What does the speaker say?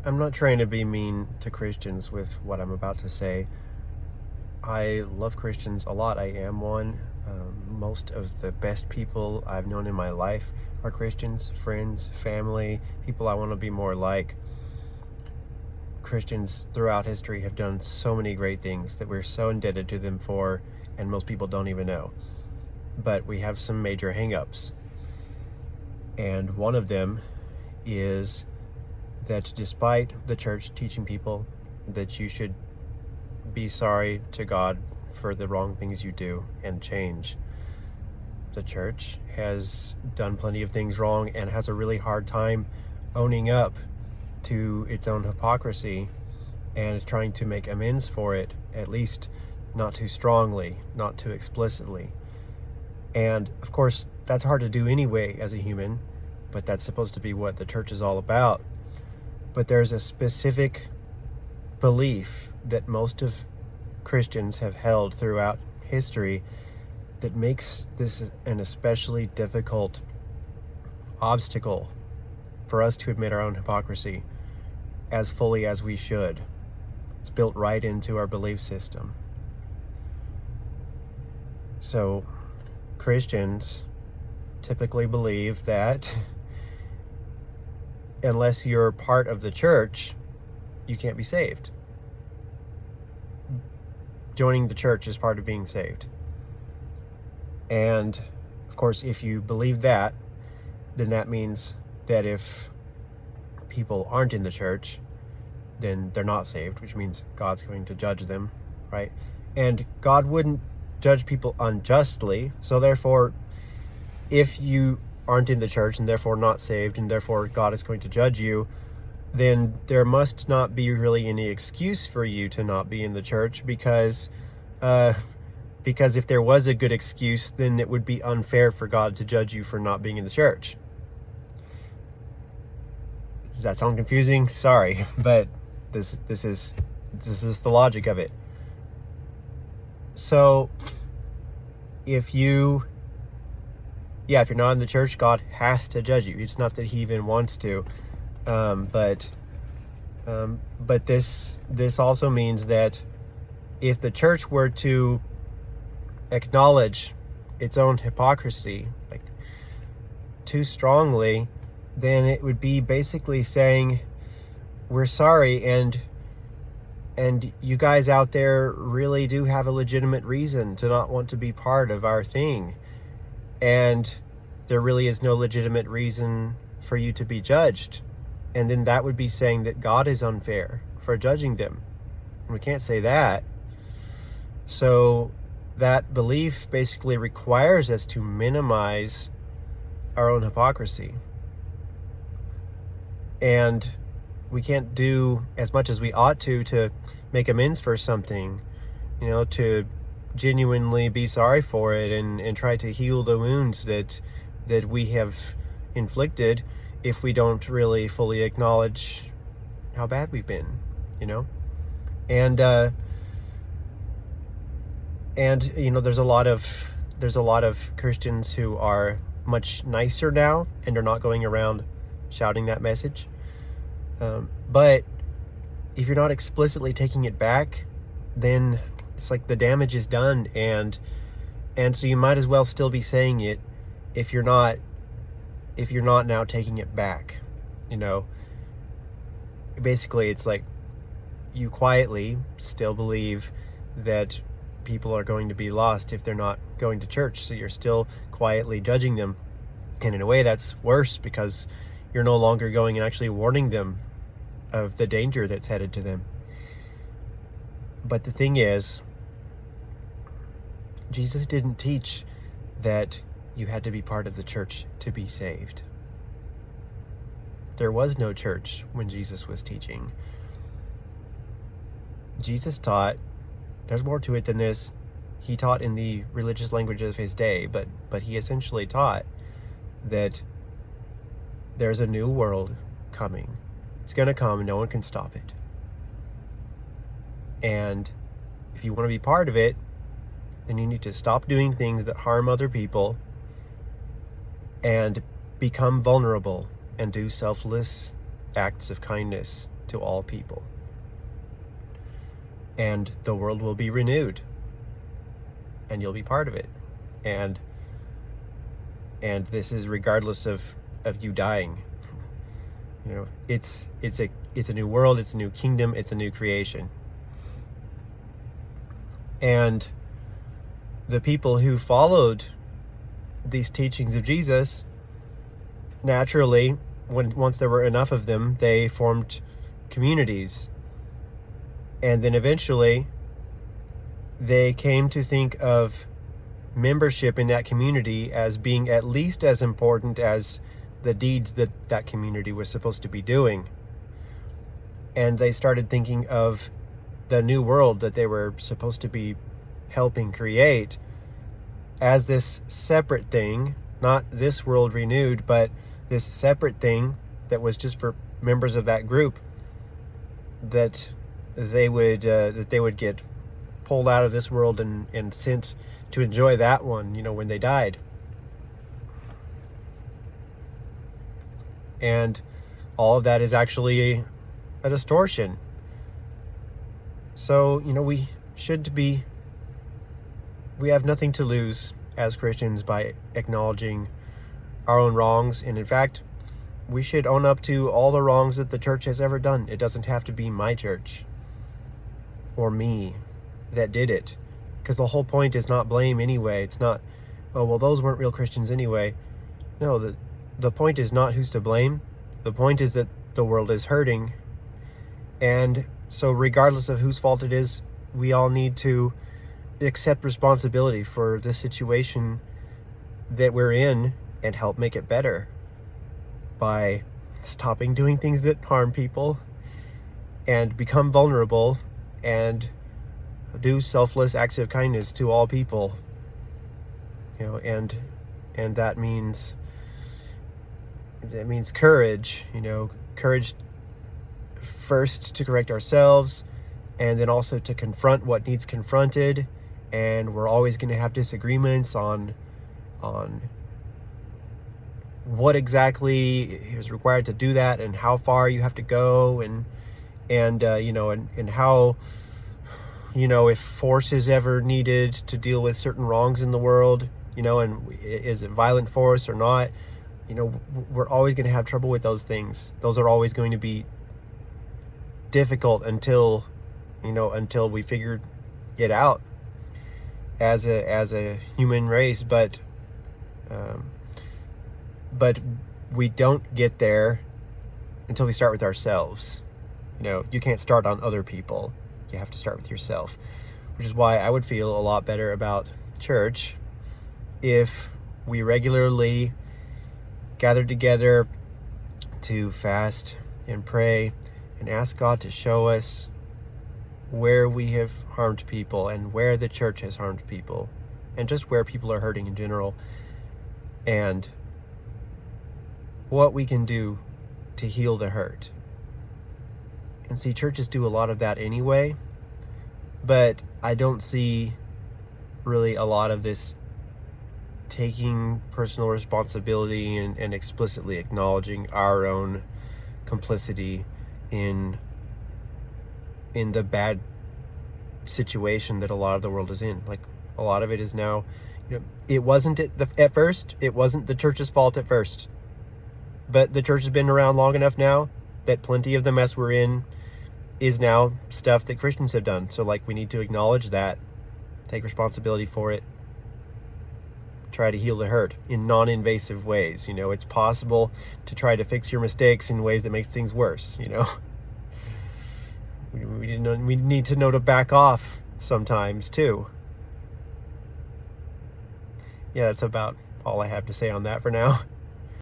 I'm not trying to be mean to Christians with what I'm about to say. I love Christians a lot. I am one. Most of the best people I've known in my life are Christians, friends, family, people I want to be more like. Christians throughout history have done so many great things that we're so indebted to them for, and most people don't even know. But we have some major hang-ups. And one of them is that despite the church teaching people that you should be sorry to God for the wrong things you do and change, the church has done plenty of things wrong and has a really hard time owning up to its own hypocrisy and trying to make amends for it, at least not too strongly, not too explicitly. And of course, that's hard to do anyway as a human, but that's supposed to be what the church is all about. But there's a specific belief that most of Christians have held throughout history that makes this an especially difficult obstacle for us to admit our own hypocrisy as fully as we should. It's built right into our belief system. So Christians typically believe that unless you're part of the church, you can't be saved. Joining the church is part of being saved. And of course, if you believe that, then that means that if people aren't in the church, then they're not saved, which means God's going to judge them, right? And God wouldn't judge people unjustly. So therefore, if you aren't in the church and therefore not saved, and therefore God is going to judge you, then there must not be really any excuse for you to not be in the church, because if there was a good excuse, then it would be unfair for God to judge you for not being in the church. Does that sound confusing? Sorry, but this is the logic of it. So if you're not in the church, God has to judge you. It's not that he even wants to, but this also means that if the church were to acknowledge its own hypocrisy, like, too strongly, then it would be basically saying, we're sorry, and you guys out there really do have a legitimate reason to not want to be part of our thing, and there really is no legitimate reason for you to be judged. And then that would be saying that God is unfair for judging them. And we can't say that. So that belief basically requires us to minimize our own hypocrisy. And we can't do as much as we ought to make amends for something, to genuinely be sorry for it and try to heal the wounds that we have inflicted, if we don't really fully acknowledge how bad we've been, and there's a lot of Christians who are much nicer now and are not going around shouting that message. But if you're not explicitly taking it back, then it's like the damage is done, and so you might as well still be saying it if you're not now taking it back. Basically, it's like you quietly still believe that people are going to be lost if they're not going to church, so you're still quietly judging them. And in a way, that's worse, because you're no longer going and actually warning them of the danger that's headed to them. But the thing is, Jesus didn't teach that you had to be part of the church to be saved. There was no church when Jesus was teaching. Jesus taught, there's more to it than this. He taught in the religious language of his day, but he essentially taught that there's a new world coming. It's going to come, and no one can stop it. And if you want to be part of it, then you need to stop doing things that harm other people and become vulnerable and do selfless acts of kindness to all people. And the world will be renewed, and you'll be part of it. And this is regardless of you dying. It's a new world, it's a new kingdom, it's a new creation. And the people who followed these teachings of Jesus, naturally, once there were enough of them, they formed communities. And then eventually they came to think of membership in that community as being at least as important as the deeds that community was supposed to be doing. And they started thinking of the new world that they were supposed to be helping create as this separate thing, not this world renewed, but this separate thing that was just for members of that group, that they would get pulled out of this world and sent to enjoy that one, when they died. And all of that is actually a distortion. So, we have nothing to lose as Christians by acknowledging our own wrongs. And in fact, we should own up to all the wrongs that the church has ever done. It doesn't have to be my church or me that did it, because the whole point is not blame anyway. It's not, oh, well, those weren't real Christians anyway. No, the point is not who's to blame. The point is that the world is hurting. And so regardless of whose fault it is, we all need to accept responsibility for the situation that we're in and help make it better by stopping doing things that harm people and become vulnerable and do selfless acts of kindness to all people. And that means courage, courage first to correct ourselves, and then also to confront what needs confronted. And we're always going to have disagreements on what exactly is required to do that, and how far you have to go, and how, if force is ever needed to deal with certain wrongs in the world, and is it violent force or not? We're always going to have trouble with those things. Those are always going to be difficult until we figure it out as a human race. But we don't get there until we start with ourselves. You can't start on other people. You have to start with yourself, which is why I would feel a lot better about church if we regularly gathered together to fast and pray and ask God to show us where we have harmed people and where the church has harmed people and just where people are hurting in general, and what we can do to heal the hurt. And see, churches do a lot of that anyway, but I don't see really a lot of this taking personal responsibility and explicitly acknowledging our own complicity in the bad situation that a lot of the world is in. Like, a lot of it is now, it wasn't at first, it wasn't the church's fault at first, but the church has been around long enough now that plenty of the mess we're in is now stuff that Christians have done. So we need to acknowledge that, take responsibility for it, try to heal the hurt in non-invasive ways. It's possible to try to fix your mistakes in ways that makes things worse. We need to know to back off sometimes too. Yeah, that's about all I have to say on that for now.